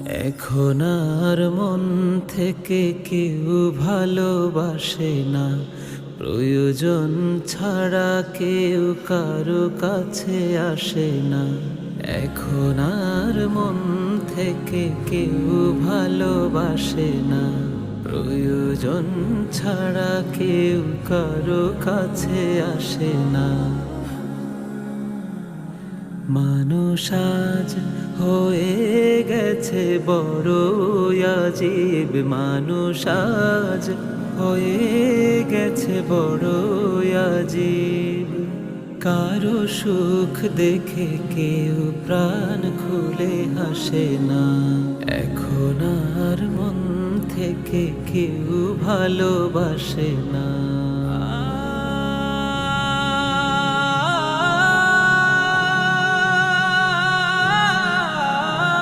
এখন আর মন থেকে কেউ ভালোবাসে না, প্রয়োজন ছাড়া কেউ কারো কাছে আসে না। এখন আর মন থেকে কেউ ভালোবাসে না, প্রয়োজন ছাড়া কেউ কারো কাছে আসে না। মানুষ আজ হয়ে গেছে বড় আজীব, মানুষ আজ হয়ে গেছে বড় আজীব। কারো সুখ দেখে কেউ প্রাণ খুলে হাসে না, এখন আর মন থেকে কেউ ভালোবাসে না।